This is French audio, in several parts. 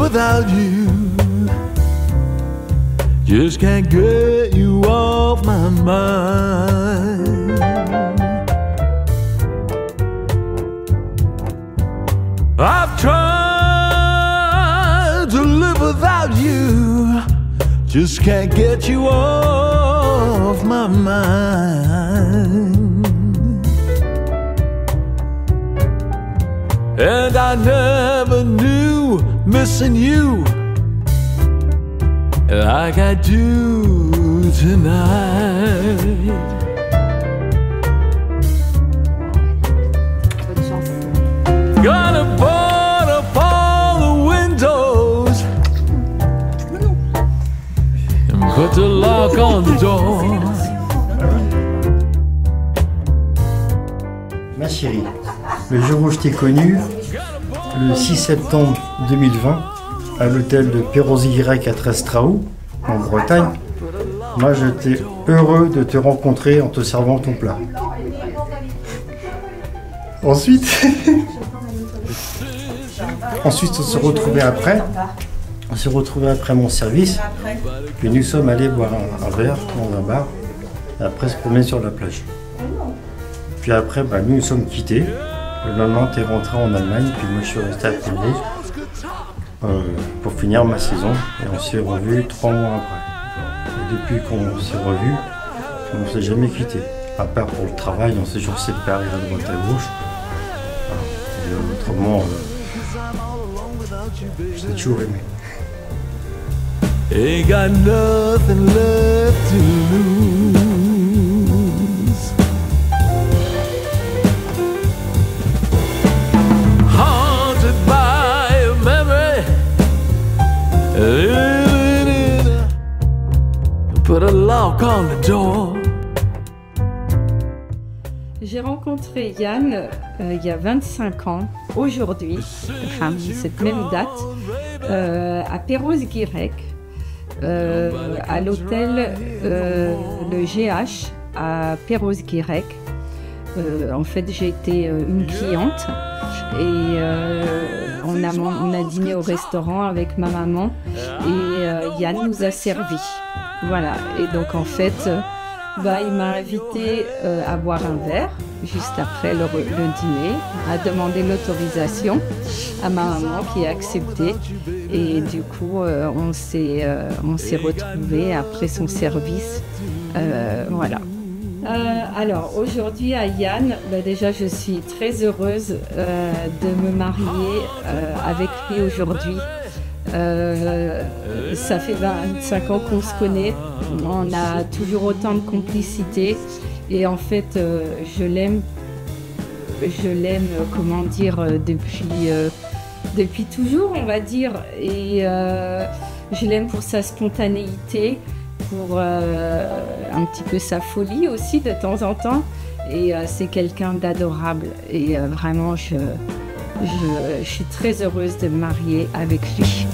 without you. Just can't get you off my mind. I've tried to live without you. Just can't get you off my mind. And I never knew missing you like I do tonight. Gonna board up all the windows and put the lock on the door. Ma chérie, le jour où je t'ai connu, le 6 septembre 2020, à l'hôtel de Perros-Guirec à Trestraou, en Bretagne, moi j'étais heureux de te rencontrer en te servant ton plat. Ensuite, on s'est retrouvés après. On s'est retrouvés après mon service. Puis nous sommes allés boire un verre dans un bar. Et après se promener sur la plage. Puis après, nous nous sommes quittés. Le lendemain, tu es rentré en Allemagne. Puis moi, je suis resté à Toulouse pour finir ma saison. Et on s'est revus 3 mois après. Et depuis qu'on s'est revus, on ne s'est jamais quittés. À part pour le travail, on s'est toujours séparés à droite à gauche. Et autrement, je t'ai toujours aimé. Ain't got nothing left to lose. Haunted by a memory, living in a, put a lock on the door. J'ai rencontré Yann il y a 25 ans, aujourd'hui, enfin cette même date, à Perros-Guirec, à l'hôtel le GH à Perros-Guirec. En fait, j'ai été une cliente et on a dîné au restaurant avec ma maman et Yann nous a servi. Voilà, et donc en fait, il m'a invité à boire un verre juste après le dîner, a demandé l'autorisation à ma maman qui a accepté et du coup on s'est retrouvés après son service. Voilà. Alors aujourd'hui à Yann, déjà je suis très heureuse de me marier avec lui aujourd'hui. Ça fait 25 ans qu'on se connaît, on a toujours autant de complicité et en fait je l'aime, comment dire, depuis toujours on va dire, et je l'aime pour sa spontanéité, pour un petit peu sa folie aussi de temps en temps, et c'est quelqu'un d'adorable et vraiment je suis très heureuse de me marier avec lui.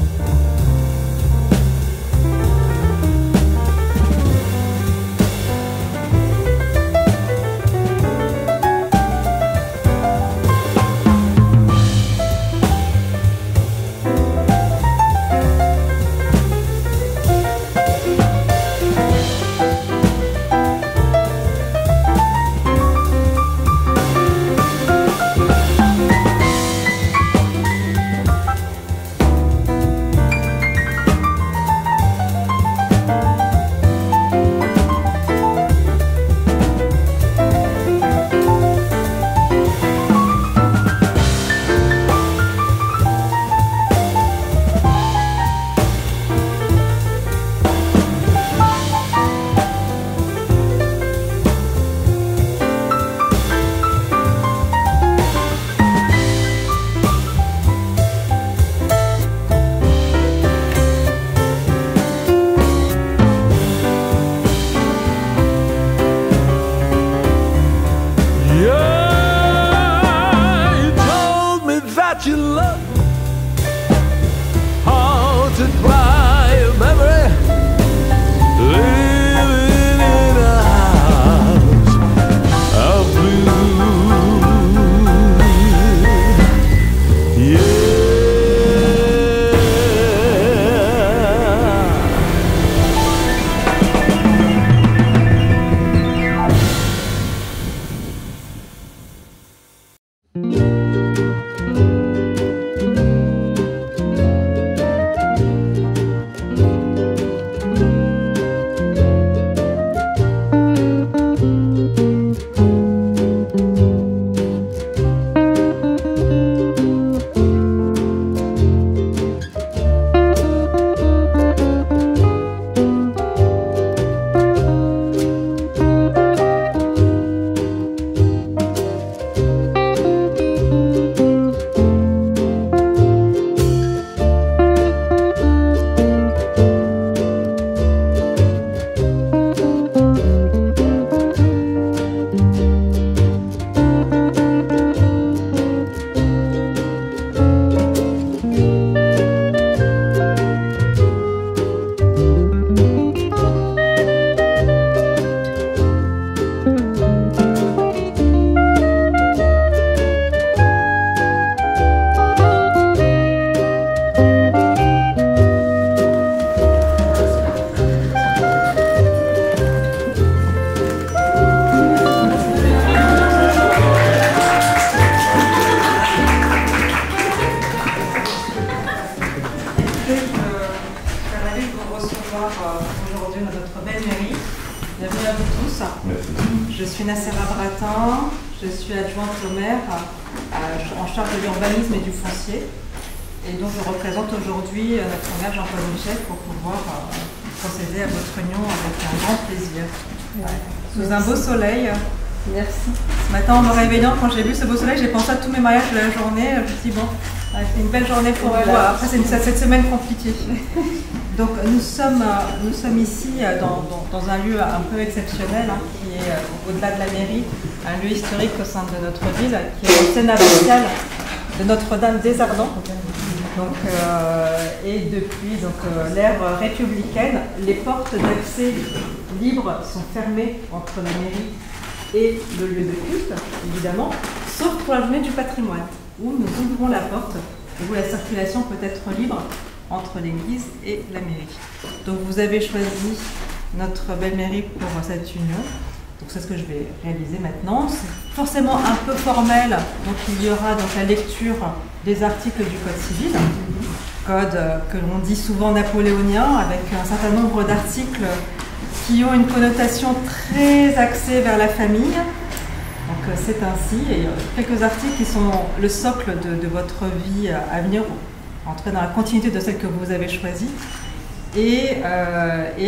aujourd'hui dans notre belle mairie. Bienvenue à vous tous. Merci. Je suis Nassera Bratin, je suis adjointe au maire en charge de l'urbanisme et du foncier. Et donc je représente aujourd'hui notre maire Jean-Paul Michel pour pouvoir procéder à votre réunion avec un grand plaisir. Sous un beau soleil. Merci. Ce matin en me réveillant, quand j'ai vu ce beau soleil, j'ai pensé à tous mes mariages de la journée. Je me suis dit bon, c'est une belle journée pour vous. Après c'est cette semaine compliquée. Donc nous sommes ici dans un lieu un peu exceptionnel, qui est au-delà de la mairie, un lieu historique au sein de notre ville, qui est la scène abbatiale de Notre-Dame des Ardents. Donc, et depuis l'ère républicaine, les portes d'accès libre sont fermées entre la mairie et le lieu de culte, évidemment, sauf pour la journée du patrimoine, où nous ouvrons la porte, où la circulation peut être libre entre l'église et la mairie. Donc vous avez choisi notre belle mairie pour cette union. Donc c'est ce que je vais réaliser maintenant. C'est forcément un peu formel, donc il y aura donc la lecture des articles du Code civil, code que l'on dit souvent napoléonien, avec un certain nombre d'articles qui ont une connotation très axée vers la famille. Donc c'est ainsi, et quelques articles qui sont le socle de votre vie à venir, entrer dans la continuité de celle que vous avez choisie, et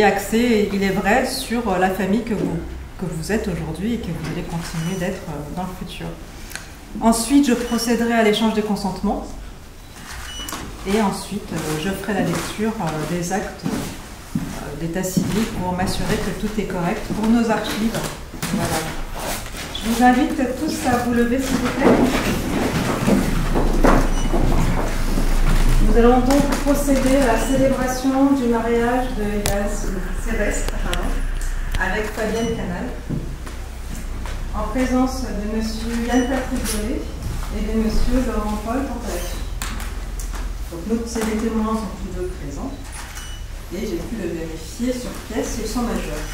axé, il est vrai, sur la famille que vous êtes aujourd'hui et que vous allez continuer d'être dans le futur. Ensuite, je procéderai à l'échange des consentements, et ensuite je ferai la lecture des actes d'état civil pour m'assurer que tout est correct pour nos archives. Voilà. Je vous invite tous à vous lever, s'il vous plaît. Nous allons donc procéder à la célébration du mariage de Yann Sévestre avec Fabienne Canal, en présence de M. Yann-Patrick Dolé et de M. Laurent-Paul Pantalacci. Donc ces témoins sont tous deux présents et j'ai pu le vérifier sur pièce, ils sont majeurs.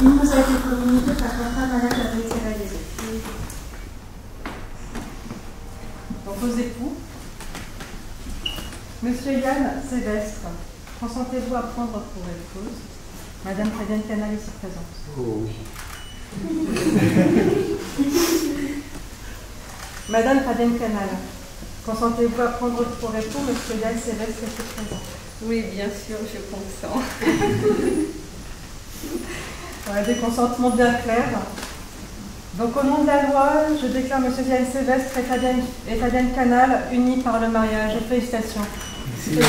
Il nous a été communiqué qu'un contrat de mariage avait été réalisé. Donc vos époux, Monsieur Yann Sévestre, consentez-vous à prendre pour épouse Madame Fabienne Canal ici présente? Oh oui. Madame Fabienne Canal, consentez-vous à prendre pour époux Monsieur Yann Sévestre ici présent? Oui, bien sûr, je consens. Voilà, des consentements bien clairs. Donc au nom de la loi, je déclare M. Yann Sévestre et Fabienne Canal unis par le mariage. Félicitations. Merci.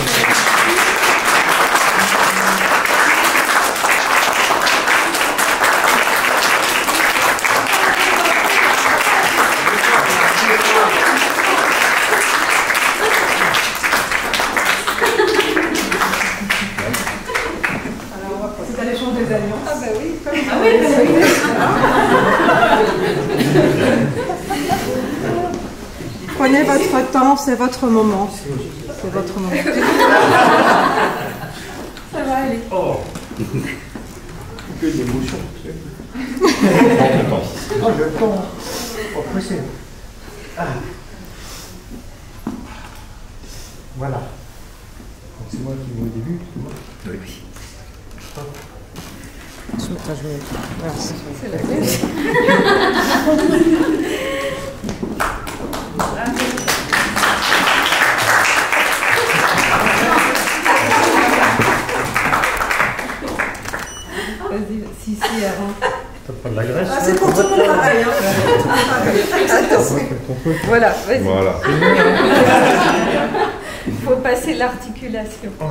Alors on va procéder à l'échange des alliances. Ah ben oui. Ah oui, prenez votre temps, c'est votre moment. C'est votre moment. Ça va aller. Oh. Que d'émotion. Oh, je tombe. Oh, pressé. Ah. Voilà. Donc c'est moi qui vais au début, c'est moi. Oui. C'est la tête. Vas-y, si, avant. T'as pas de la graisse? Ah, c'est pour tout le monde pareil. Attention. Voilà, vas-y. Voilà. Il faut passer l'articulation. Oh.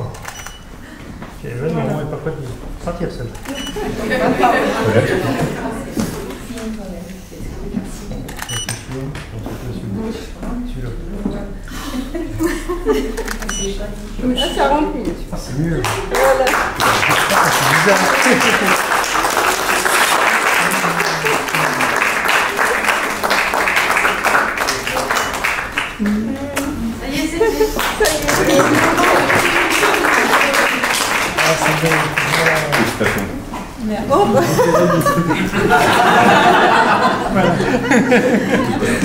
Ok, là, non, elle n'est pas prête de sentir celle-là. Ah, ça remplit. Ah, c'est mieux. Voilà. C'est bizarre. Ça y est, c'est fait. Ah, c'est bien. Félicitations. Oh,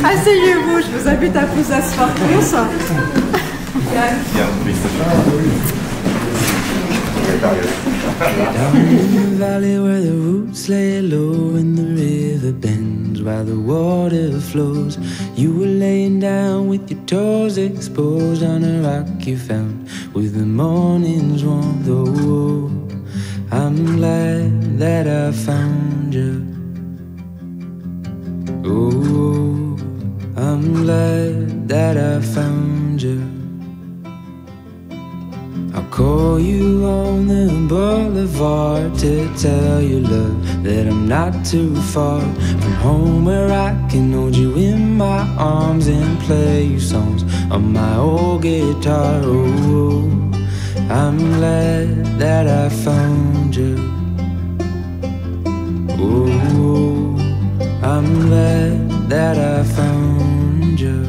asseyez-vous, je vous invite à vous asseoir tous. Bien, félicitations. Down in the valley where the roots lay low and the river bends while the water flows, you were laying down with your toes exposed on a rock you found with the morning's warmth. Oh, I'm glad that I found you. Oh, I'm glad that I found you. I'll call you on the boulevard to tell you, love, that I'm not too far from home, where I can hold you in my arms and play you songs on my old guitar. Oh, I'm glad that I found you. Oh, I'm glad that I found you.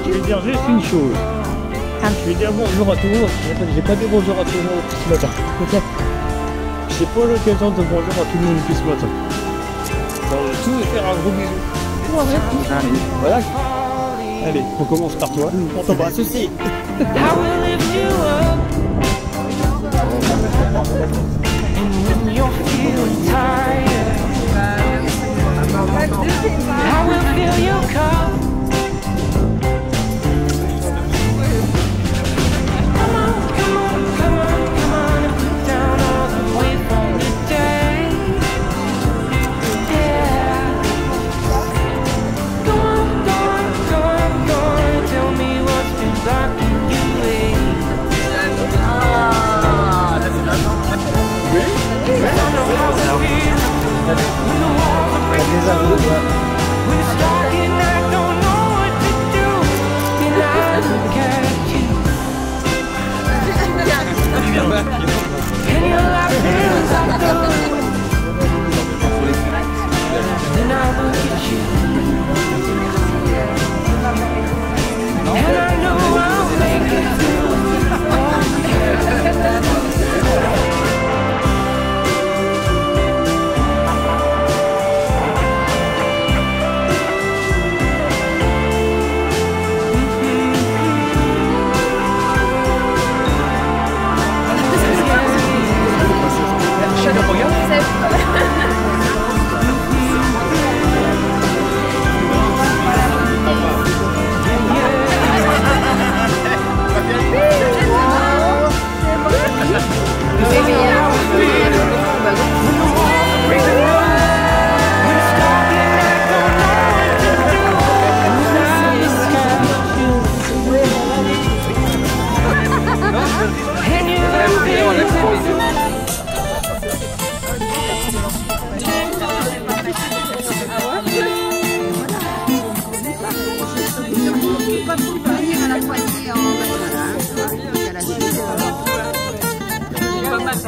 Je vais dire juste une chose. Je vais dire bonjour à tout le monde. J'ai pas dit bonjour à tout le monde depuis ce matin. J'ai pas l'occasion de bonjour à tout le monde depuis ce matin. Donc, tout et faire un gros bisou. Voilà. Allez, on commence par toi. On t'embrasse aussi. I will fill your cup. Come on, come on, come on, come on, and put down all the weight from the day. Yeah. Go on, go on, go on, go on, and tell me what's been blocking you away. Je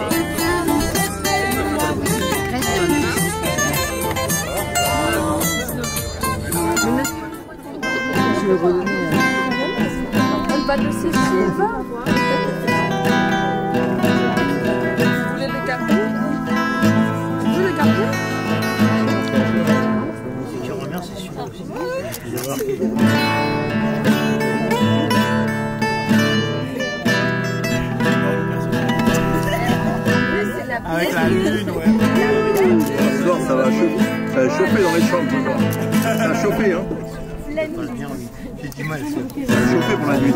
vais redonner. On va le laisser sur le vin. Vous voulez le garder? Vous voulez le garder? Je te remercie, c'est sûr aussi. Avec la lune, ouais. Ce soir, ça va chauffer dans les chambres, quoi. Ça va chauffer, hein. J'ai du mal, ça va chauffer pour la nuit.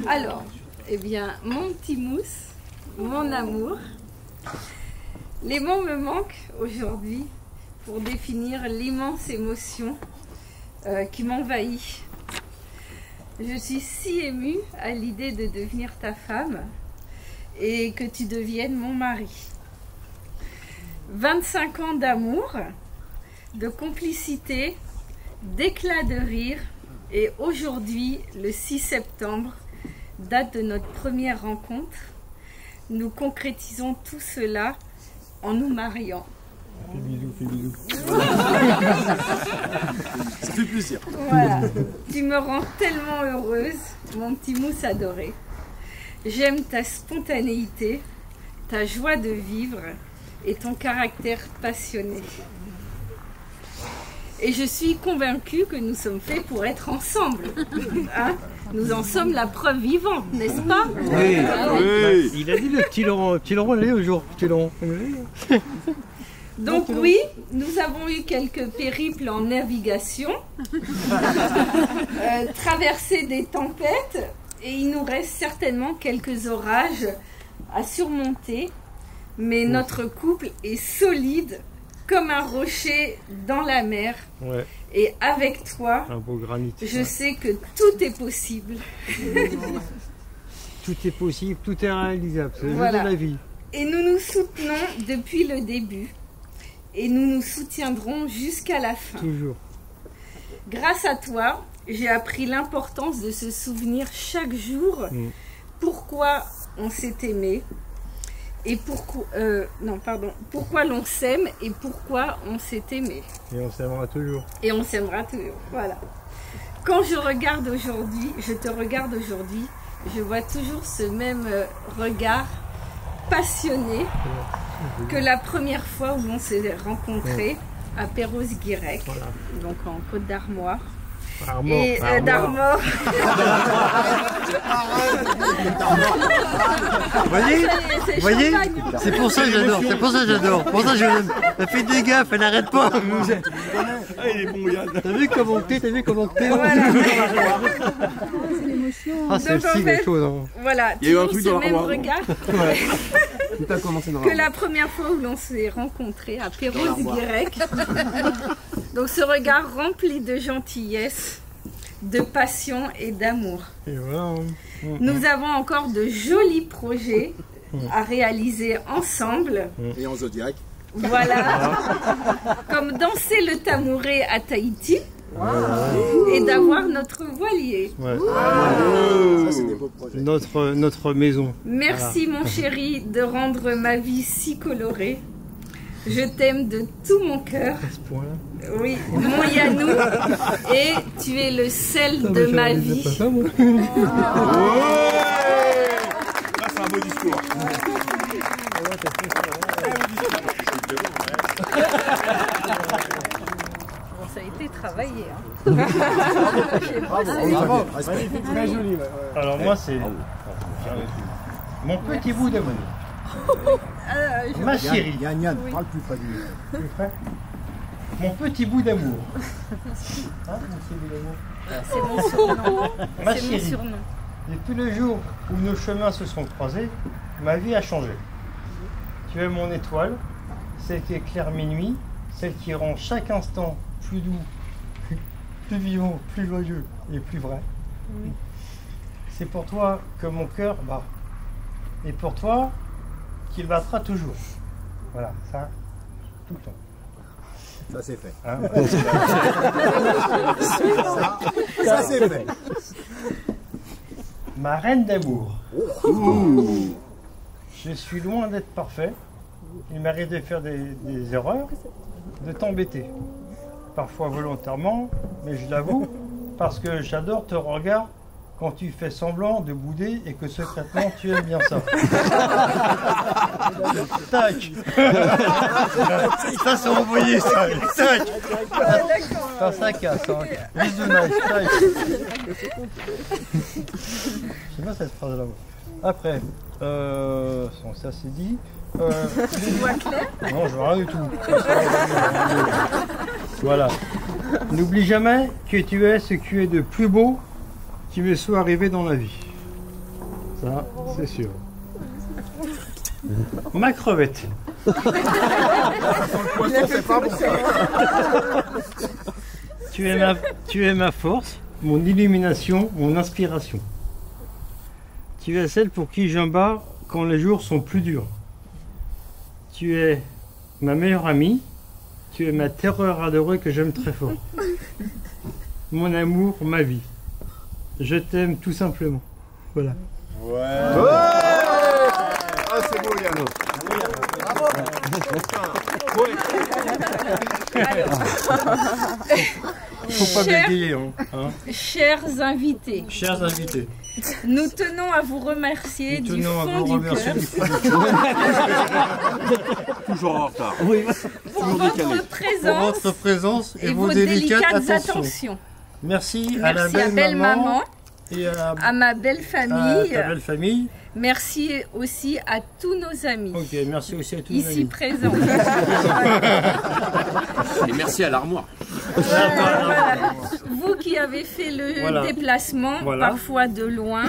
Alors, eh bien, mon petit mousse, mon amour, les mots me manquent aujourd'hui pour définir l'immense émotion qui m'envahit. Je suis si émue à l'idée de devenir ta femme et que tu deviennes mon mari. 25 ans d'amour, de complicité, d'éclat de rire, et aujourd'hui, le 6 septembre, date de notre première rencontre, nous concrétisons tout cela en nous mariant. Fais bisous, fais bisous. Ça fait plaisir. Voilà. Tu me rends tellement heureuse, mon petit mousse adoré. J'aime ta spontanéité, ta joie de vivre et ton caractère passionné. Et je suis convaincue que nous sommes faits pour être ensemble. Hein? Nous en sommes la preuve vivante, n'est-ce pas? Oui, oui. Il a dit le petit Laurent allez au jour, petit Laurent. Donc oui, nous avons eu quelques périples en navigation, traversé des tempêtes, et il nous reste certainement quelques orages à surmonter, mais notre couple est solide comme un rocher dans la mer. Ouais. Et avec toi, un beau granit. Je sais que tout est possible. Tout est possible, tout est réalisable, c'est le jeu voilà. de la vie. Et nous nous soutenons depuis le début. Et nous nous soutiendrons jusqu'à la fin. Toujours. Grâce à toi, j'ai appris l'importance de se souvenir chaque jour pourquoi on s'est aimé et pourquoi l'on s'aime et pourquoi on s'est aimé. Et on s'aimera toujours. Et on s'aimera toujours, voilà. Quand je te regarde aujourd'hui, je vois toujours ce même regard passionné que la première fois où on s'est rencontrés à Perros-Guirec, voilà. Donc en Côte d'Armor. D'Armor. Vous voyez, c'est pour ça que j'adore, Pour ça, je l'aime. Elle fait des gaffes, elle n'arrête pas. Ah, il est bon, Yann. T'as vu comment t'es, voilà. Ah, c'est Donc, en aussi fait, quelque chose. Hein. Voilà, Il y a eu un toujours truc ce dans même la- regard Ouais. Tout a commencé dans que la première fois où l'on s'est rencontrés à Perros-Guirec. Donc ce regard rempli de gentillesse, de passion et d'amour. Et voilà. Nous avons encore de jolis projets à réaliser ensemble. Et en Zodiac. Voilà, comme danser le tambouré à Tahiti et d'avoir notre voilier. Ouais. Ça, c'est des beaux projets. Notre maison. Merci mon chéri de rendre ma vie si colorée. Je t'aime de tout mon cœur. À ce point-là. Oui, mon Yannou, et tu es le sel de ma vie. Là, c'est un beau discours. Bon, ça a été travaillé. Hein. Magnifique, très joli. Ouais. Alors moi, c'est mon petit bout d'amour. Ma chérie. Yann, parle plus près du. Plus près. Mon petit bout d'amour. Hein, mon petit bout d'amour. C'est mon surnom. Ma C'est mon chérie. surnom. Depuis le jour où nos chemins se sont croisés, ma vie a changé. Tu es mon étoile, celle qui éclaire mes nuits, celle qui rend chaque instant plus doux, plus vivant, plus joyeux et plus vrai. C'est pour toi que mon cœur bat. Et pour toi qu'il battra toujours. Voilà, ça, tout le temps. Ça, c'est fait. Hein, Ça, c'est fait. ma reine d'amour. Je suis loin d'être parfait. Il m'arrive de faire des erreurs, de t'embêter. Parfois volontairement, mais je l'avoue, parce que j'adore ton regard quand tu fais semblant de bouder et que secrètement tu aimes bien ça. Tac. Ça c'est envoyé ça. Tac. Ça casse. Hein. Mise de neige. Tac. Je sais pas cette phrase là. Après, bon, ça c'est dit. Non, je vois rien du tout. Voilà. N'oublie jamais que tu es ce que tu es de plus beau qui me soit arrivé dans la vie. Ça, c'est sûr. Ma crevette. Poisson, c'est pas bon. Tu es ma force, mon illumination, mon inspiration. Tu es celle pour qui j'en bats quand les jours sont plus durs. Tu es ma meilleure amie. Tu es ma terreur adorée que j'aime très fort. Mon amour, ma vie. Je t'aime tout simplement. Voilà. Ouais. Ah, c'est beau, Yann. Faut pas Cher- bégayer, hein. Chers invités, Chers invités, nous tenons à vous remercier nous du tenons à fond vous du remercier cœur du fond du cœur Toujours en retard. pour votre pour présence votre présence et, et vos vos délicates délicates attentions. attentions. Merci à la Merci à belle maman, et à ma belle à famille. ta belle famille. Merci aussi à tous nos amis Ok, merci aussi à tous nos ici amis. présents. Et merci à l'armoire. Voilà. Vous qui avez fait le Voilà. déplacement, Voilà. parfois de loin,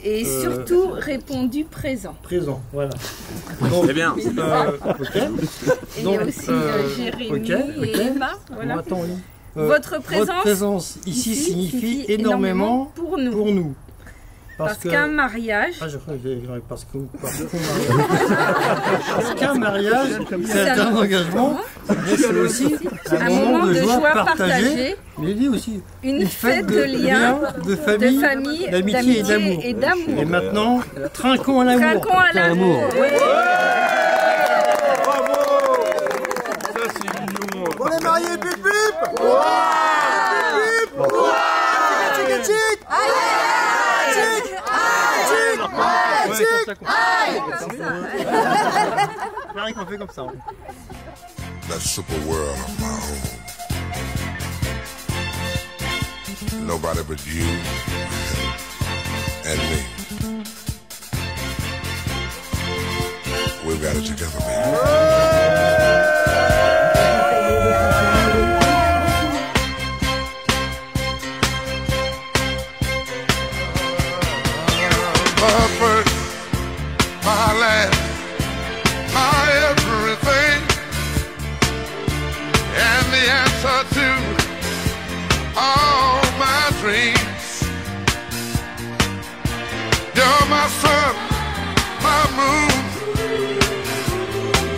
et surtout répondu présent. Présent, voilà. C'est bien. Ok. Et il y a aussi Jérémy ok. et Emma. Voilà. Bon, attends, oui. Votre présence ici signifie énormément pour nous. pour nous. Parce qu'un mariage, Ah, je crois que parce qu'un mariage, c'est un engagement, mais c'est aussi un moment de joie partagée, mais il dit aussi une fête de liens, de de famille, d'amitié d'amitié et Et d'amour. maintenant, trinquons à l'amour. Trinquons à l'amour. Bravo. Ça, c'est mignon. On est mariés, bip bip. Rien qu'on fait comme ça. That super world of my own. Nobody but you and me. We've got it together, baby. my first, my last, my everything, and the answer to all my dreams. You're my sun, my moon,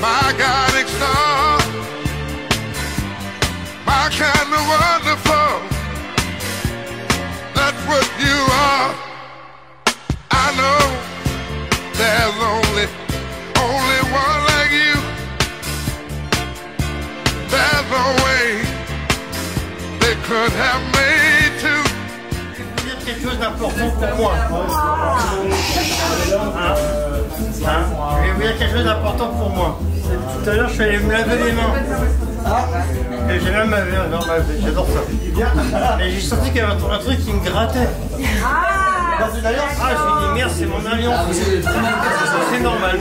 my guiding star, my kind of wonderful. That's what you are. I know there's only one like you. There's no way they could have made two. Je vais vous dire quelque chose d'important pour moi. Je vais vous dire quelque chose d'important pour moi. Tout à l'heure, je suis allé me laver les mains. Et j'ai même j'adore ça. Et j'ai senti qu'il y avait un truc qui me grattait. Ah, je me suis dit merde, c'est mon alliance. C'est normal.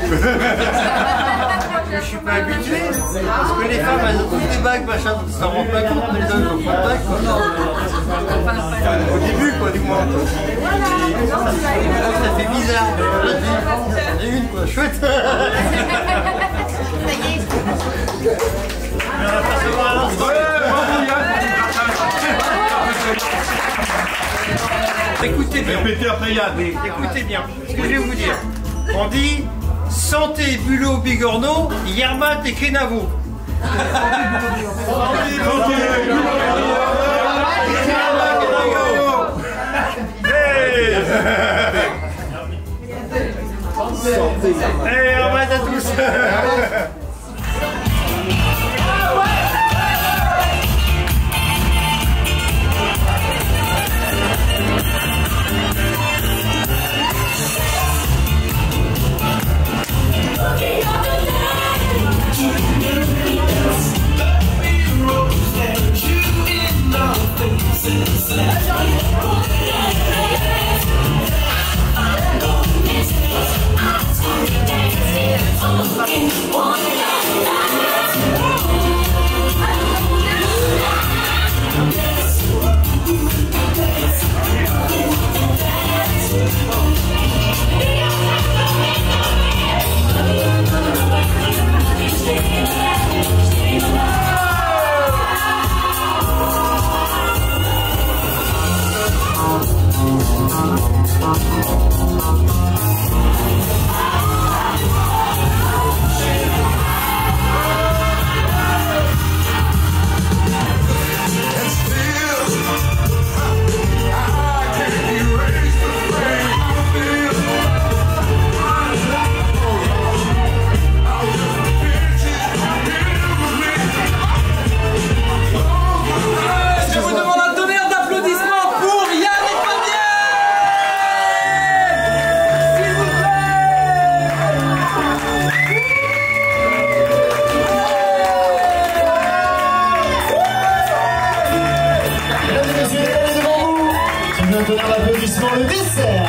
Je suis pas habitué. Parce que les femmes, elles ont des bagues, machin, ça rend pas compte, elles donnent pas de bagues. Au début, quoi, du moins. Ça fait bizarre. J'en ai une, quoi, chouette. Écoutez bien. Répétez après Yann. Écoutez bien. Ce que je vais vous dire. On dit santé, Bulot, Bigorneau, Yermat et Kenavo. Hey, Yermat à tous. L'applaudissement, le dessert.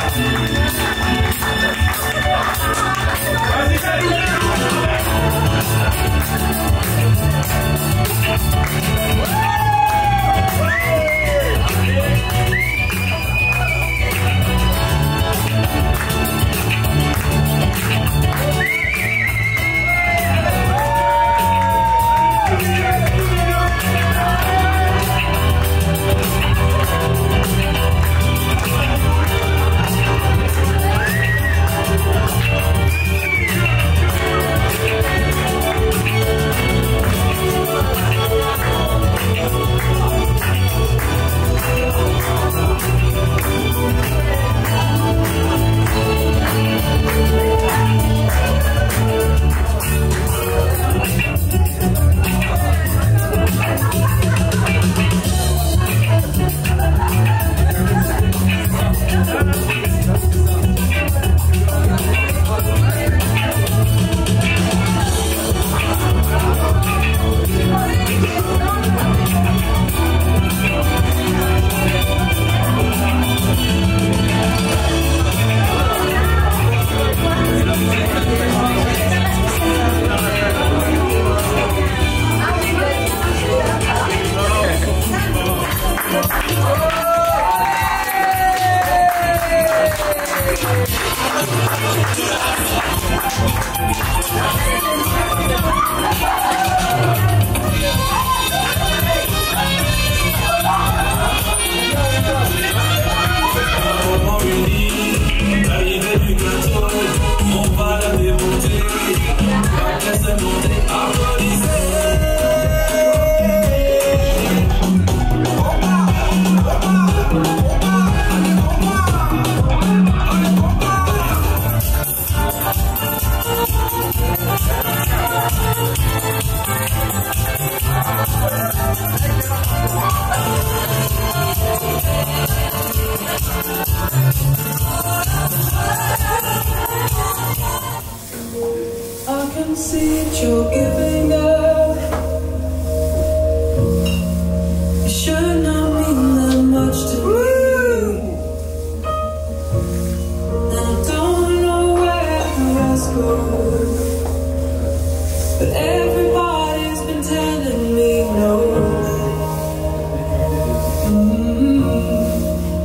I can see that you're giving up. It should not mean that much to me. And I don't know where the rest goes, but everybody's been telling me no.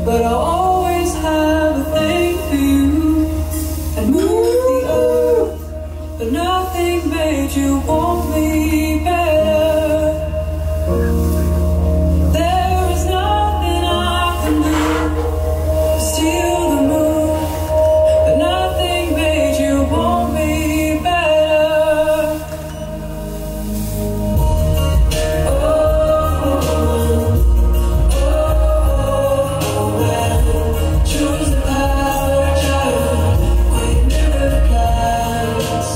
But I'll always have a thing for you and move the earth, but nothing made you want me better. There is nothing I can do to steal the moon, but nothing made you want me better. Choose the power, child, we never plans.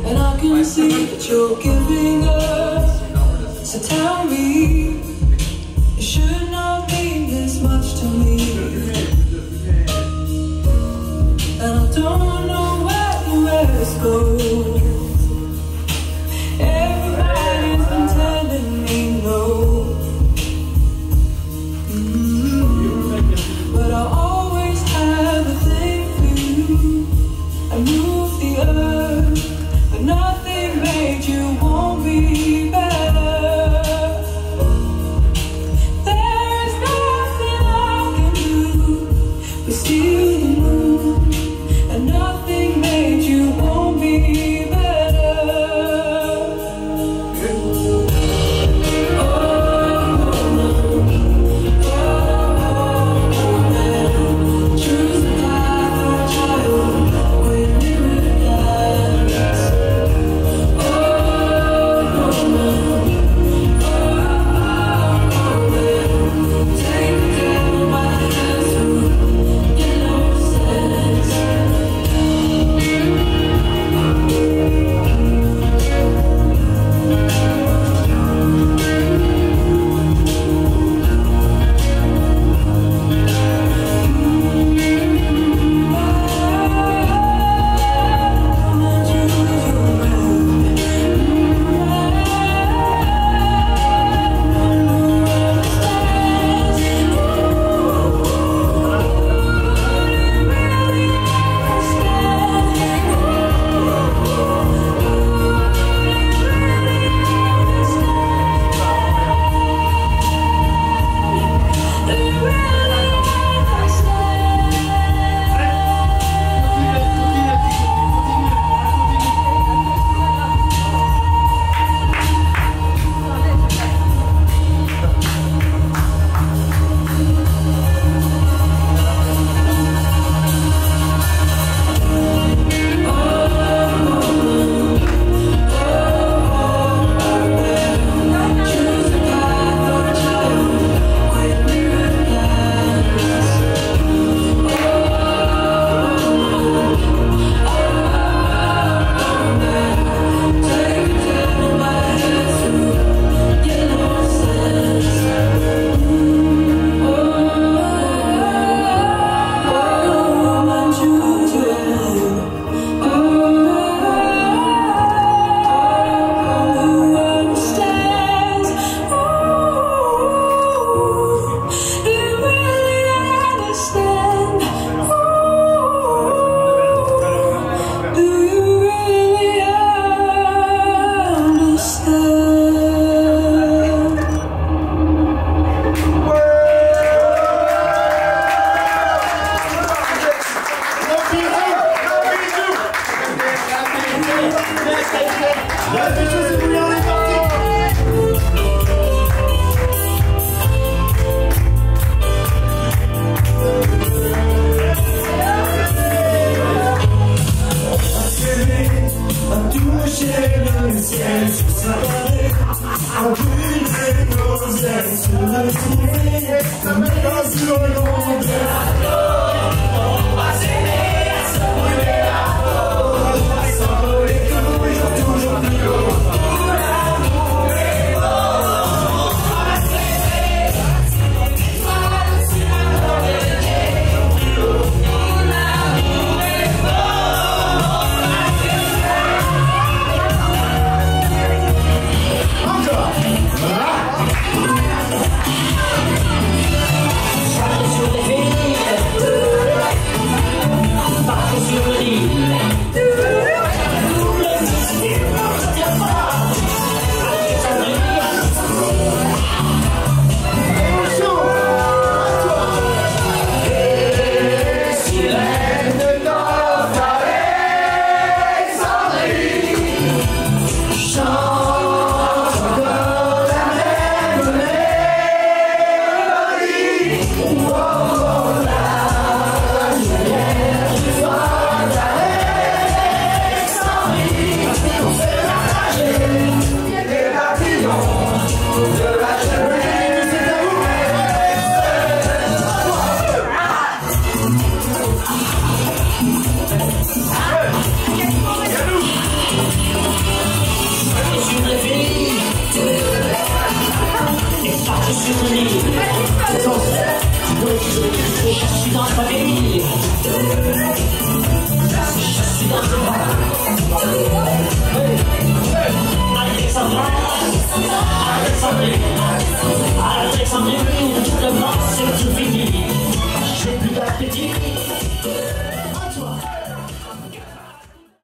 And I can see that you're giving up. So tell me, it should not mean this much to me. And I don't know where the rest goes. Everybody's been telling me no. But I'll always have a thing for you. I move the earth, but nothing made you want me better. There's nothing I can do but steal the moon, and nothing made you want me Je suis dans la famille.